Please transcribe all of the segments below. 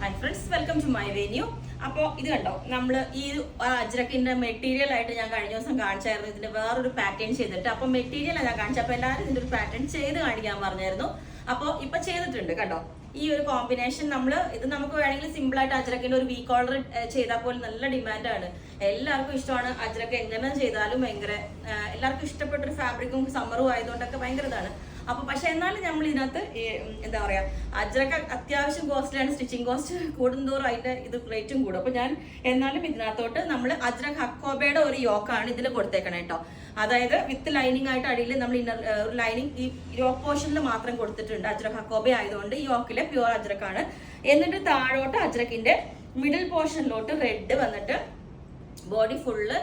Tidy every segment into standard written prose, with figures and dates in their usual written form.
Hi friends, welcome to my venue. അപ്പോൾ ഇത് കണ്ടോ, നമ്മൾ ഈ അജ്രക്കിന്റെ മെറ്റീരിയൽ ആയിട്ട് ഞാൻ കഴിഞ്ഞ ദിവസം കാണിച്ചായിരുന്നു. ഇതിന്റെ വേറൊരു പാറ്റേൺ ചെയ്തിട്ട്, അപ്പൊ മെറ്റീരിയൽ ഞാൻ കാണിച്ചു. അപ്പൊ എല്ലാവരും ഇതിന്റെ ഒരു പാറ്റേൺ ചെയ്ത് കാണിക്കാൻ പറഞ്ഞായിരുന്നു. അപ്പോൾ ഇപ്പൊ ചെയ്തിട്ടുണ്ട് കണ്ടോ. ഈ ഒരു കോമ്പിനേഷൻ ഇത് നമുക്ക് വേണമെങ്കിൽ സിമ്പിൾ ആയിട്ട് അജ്രക്കിന്റെ ഒരു വി കോളർ ചെയ്താൽ പോലും നല്ല ഡിമാൻഡാണ്. എല്ലാവർക്കും ഇഷ്ടമാണ്. അജ്രക്ക് എങ്ങനെ ചെയ്താലും ഭയങ്കര എല്ലാവർക്കും ഇഷ്ടപ്പെട്ട ഒരു ഫാബ്രിക്കും സമ്മറും ആയതുകൊണ്ടൊക്കെ ഭയങ്കര ഇതാണ്. അപ്പൊ പക്ഷെ എന്നാലും നമ്മൾ ഇതിനകത്ത് എന്താ പറയാ, അജ്രക്ക് അത്യാവശ്യം കോസ്റ്റ്ലിയാണ്. സ്റ്റിച്ചിങ് കോസ്റ്റ് കൂടുന്തോറും അതിന്റെ ഇത് റേറ്റും കൂടും. അപ്പൊ ഞാൻ എന്നാലും ഇതിനകത്തോട്ട് നമ്മൾ അജ്രക് ഹക്കോബയുടെ ഒരു യോക്കാണ് ഇതിൽ കൊടുത്തേക്കണം കേട്ടോ. അതായത് വിത്ത് ലൈനിങ് ആയിട്ട് അടിയിൽ നമ്മൾ ഒരു ലൈനിങ് ഈ യോക്ക് പോർഷനിൽ മാത്രം കൊടുത്തിട്ടുണ്ട്. അജ്രക് ഹക്കോബ ആയതുകൊണ്ട് ഈ യോക്കിലെ പ്യുവർ അജ്രക്കാണ്. എന്നിട്ട് താഴോട്ട് അജ്രക്കിന്റെ മിഡിൽ പോർഷനിലോട്ട് റെഡ് വന്നിട്ട് ബോഡി ഫുള്ള്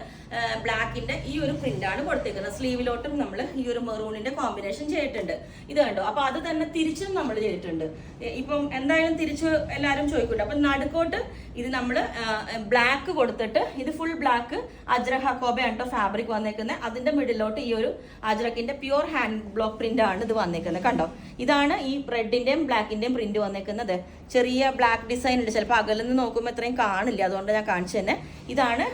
ബ്ലാക്കിന്റെ ഈ ഒരു പ്രിന്റ് ആണ് കൊടുത്തേക്കുന്നത്. സ്ലീവിലോട്ടും നമ്മൾ ഈ ഒരു മെറൂണിന്റെ കോമ്പിനേഷൻ ചെയ്തിട്ടുണ്ട്. ഇത് കണ്ടോ. അപ്പൊ അത് തന്നെ തിരിച്ചും നമ്മൾ ചെയ്തിട്ടുണ്ട്. ഇപ്പം എന്തായാലും തിരിച്ച് എല്ലാവരും ചോദിക്കൂട്ടോ. അപ്പൊ നടുക്കോട്ട് ഇത് നമ്മൾ ബ്ലാക്ക് കൊടുത്തിട്ട് ഇത് ഫുൾ ബ്ലാക്ക് അജ്രക് ഹക്കോബയാണ് കേട്ടോ ഫാബ്രിക് വന്നേക്കുന്നത്. അതിന്റെ മിഡിലോട്ട് ഈ ഒരു അജ്രക്കിന്റെ പ്യുവർ ഹാൻഡ് ബ്ലോക്ക് പ്രിന്റ് ആണ് ഇത് വന്നേക്കുന്നത്. കണ്ടോ, ഇതാണ് ഈ റെഡിന്റെയും ബ്ലാക്കിന്റെയും പ്രിന്റ് വന്നേക്കുന്നത്. ചെറിയ ബ്ലാക്ക് ഡിസൈൻ ഉണ്ട്. ചിലപ്പോൾ അകലിൽ നിന്ന് നോക്കുമ്പോൾ ഇത്രയും കാണില്ല, അതുകൊണ്ട് ഞാൻ കാണിച്ചു തന്നെ. ഇതാണ്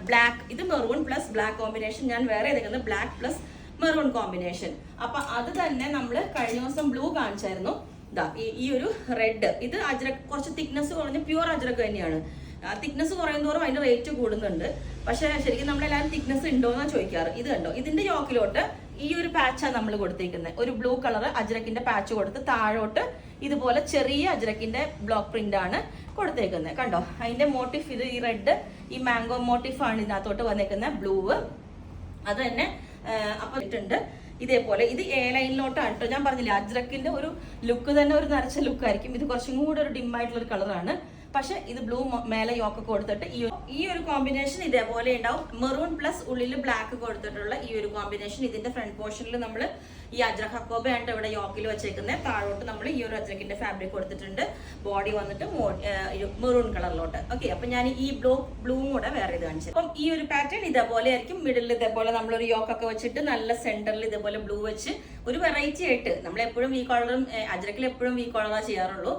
ബ്ലാക്ക്, ഇത് മെറൂൺ പ്ലസ് ബ്ലാക്ക് കോമ്പിനേഷൻ. ഞാൻ വേറെ ഏതെങ്കിലും ബ്ലാക്ക് പ്ലസ് മെറൂൺ കോമ്പിനേഷൻ. അപ്പൊ അത് തന്നെ നമ്മൾ കഴിഞ്ഞ ദിവസം ബ്ലൂ കാണിച്ചായിരുന്നു. ഇതാ ഈ ഒരു റെഡ്, ഇത് അജ്രക് കുറച്ച് തിക്നെസ് കുറഞ്ഞ പ്യുവർ അജ്രക് തന്നെയാണ്. തിക്നെസ് കുറയുന്നതോറും അതിന്റെ റേറ്റ് കൂടുന്നുണ്ട്. പക്ഷെ ശരിക്കും നമ്മളെല്ലാവരും തിക്നെസ് ഉണ്ടോ എന്നാ ചോദിക്കാറ്. ഇത് കണ്ടോ, ഇതിന്റെ യോക്കിലോട്ട് ഈ ഒരു പാച്ചാണ് നമ്മൾ കൊടുത്തേക്കുന്നത്. ഒരു ബ്ലൂ കളർ അജ്രക്കിന്റെ പാച്ച് കൊടുത്ത് താഴോട്ട് ഇതുപോലെ ചെറിയ അജ്രക്കിന്റെ ബ്ലോക്ക് പ്രിന്റ് ആണ് കൊടുത്തേക്കുന്നത്. കണ്ടോ, അതിന്റെ മോട്ടീഫ് ഇത് ഈ റെഡ്, ഈ മാംഗോ മോട്ടീഫ് ആണ് ഇതിനകത്തോട്ട് വന്നേക്കുന്നത്. ബ്ലൂ അത് തന്നെ അപ്പൊ ഇട്ടുണ്ട്. ഇതേപോലെ ഇത് എ ലൈനിലോട്ടാണ് കേട്ടോ. ഞാൻ പറഞ്ഞില്ലേ, അജ്രക്കിന്റെ ഒരു ലുക്ക് തന്നെ ഒരു നരച്ച ലുക്കായിരിക്കും. ഇത് കുറച്ചും കൂടെ ഒരു ഡിം ആയിട്ടുള്ള ഒരു കളറാണ്. പക്ഷെ ഇത് ബ്ലൂ മേലെ യോക്ക് കൊടുത്തിട്ട് ഈ ഒരു കോമ്പിനേഷൻ ഇതേപോലെ ഉണ്ടാവും. മെറൂൺ പ്ലസ് ഉള്ളിൽ ബ്ലാക്ക് കൊടുത്തിട്ടുള്ള ഈ ഒരു കോമ്പിനേഷൻ. ഇതിന്റെ ഫ്രണ്ട് പോർഷനിൽ നമ്മൾ ഈ അജ്രക് ഹക്കോബയാണ് ഇവിടെ യോക്കിൽ വെച്ചേക്കുന്നത്. താഴോട്ട് നമ്മൾ ഈ ഒരു അജ്രക്കിന്റെ ഫാബ്രിക് കൊടുത്തിട്ടുണ്ട്. ബോഡി വന്നിട്ട് മെറൂൺ കളറിലോട്ട്. ഓക്കെ, അപ്പൊ ഞാൻ ഈ ബ്ലൂവും കൂടെ വേറെ ഇത് കാണിച്ചത്. അപ്പം ഈ ഒരു പാറ്റേൺ ഇതേപോലെ ആയിരിക്കും. മിഡിൽ ഇതേപോലെ നമ്മളൊരു യോക്കൊക്കെ വെച്ചിട്ട് നല്ല സെന്ററിൽ ഇതേപോലെ ബ്ലൂ വെച്ച് ഒരു വെറൈറ്റി ആയിട്ട്. നമ്മൾ എപ്പോഴും വി കോളറും അജ്രക്കിൽ എപ്പോഴും വി കോളറാ ചെയ്യാറുള്ളൂ.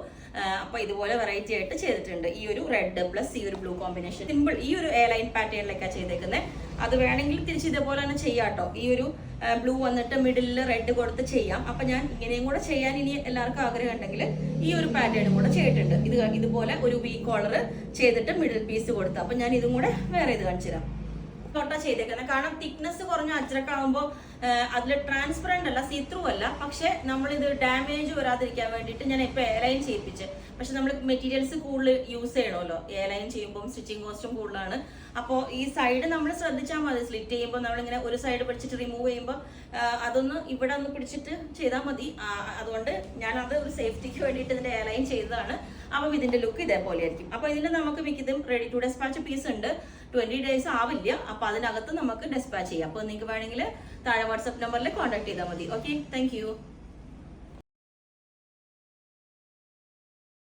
അപ്പൊ ഇതുപോലെ വെറൈറ്റി ആയിട്ട് ചെയ്തിട്ടുണ്ട്. ഈ ഒരു റെഡ് പ്ലസ് ഈ ഒരു ബ്ലൂ കോമ്പിനേഷൻ സിമ്പിൾ ഈ ഒരു എ ലൈൻ പാറ്റേണിലേക്കാണ് ചെയ്തേക്കുന്നത്. അത് വേണമെങ്കിൽ തിരിച്ച് ഇതേപോലെ തന്നെ ചെയ്യാട്ടോ. ഈ ഒരു ബ്ലൂ വന്നിട്ട് മിഡിലിൽ റെഡ് കൊടുത്ത് ചെയ്യാം. അപ്പൊ ഞാൻ ഇങ്ങനെയും കൂടെ ചെയ്യാൻ ഇനി എല്ലാവർക്കും ആഗ്രഹം ഉണ്ടെങ്കിൽ ഈ ഒരു പാറ്റേണും കൂടെ ചെയ്തിട്ടുണ്ട്. ഇതുപോലെ ഒരു വി കോളർ ചെയ്തിട്ട് മിഡിൽ പീസ് കൊടുത്തു. അപ്പൊ ഞാൻ ഇതും കൂടെ വേറെ ഇത് കാണിച്ചു തരാം. ചെയ്തേക്കുന്നത് കാരണം തിക്നെസ് കുറഞ്ഞ അജ്രക്കാവുമ്പോൾ അതിൽ ട്രാൻസ്പെറന്റ് അല്ല, സീത്രൂ അല്ല. പക്ഷെ നമ്മളിത് ഡാമേജ് വരാതിരിക്കാൻ വേണ്ടിയിട്ട് ഞാൻ ഇപ്പൊ എയർലൈൻ ചെയ്യിപ്പിച്ച്. പക്ഷെ നമ്മൾ മെറ്റീരിയൽസ് കൂടുതൽ യൂസ് ചെയ്യണമല്ലോ. എയർലൈൻ ചെയ്യുമ്പോൾ സ്റ്റിച്ചിങ് കോസ്റ്റും കൂടുതലാണ്. അപ്പോൾ ഈ സൈഡ് നമ്മൾ ശ്രദ്ധിച്ചാൽ മതി. സ്ലിറ്റ് ചെയ്യുമ്പോൾ നമ്മളിങ്ങനെ ഒരു സൈഡ് പിടിച്ചിട്ട് റിമൂവ് ചെയ്യുമ്പോൾ അതൊന്ന് ഇവിടെ ഒന്ന് പിടിച്ചിട്ട് ചെയ്താൽ മതി. അതുകൊണ്ട് ഞാനത് ഒരു സേഫ്റ്റിക്ക് വേണ്ടിയിട്ട് ഇതിന്റെ എയർലൈൻ ചെയ്തതാണ്. അപ്പം ഇതിന്റെ ലുക്ക് ഇതേപോലെ ആയിരിക്കും. അപ്പൊ ഇതിൽ നമുക്ക് മിക്കതും റെഡി ടു ഡെസ്പാച്ച് പീസ് ഉണ്ട്. 20 days ആവില്ല. അപ്പൊ അതിനകത്ത് നമുക്ക് ഡെസ്പാച്ച് ചെയ്യാം. അപ്പൊ നിങ്ങൾക്ക് വേണമെങ്കിൽ താഴെ വാട്സ്ആപ്പ് നമ്പറിൽ കോൺടാക്ട് ചെയ്താൽ മതി. Okay, thank you.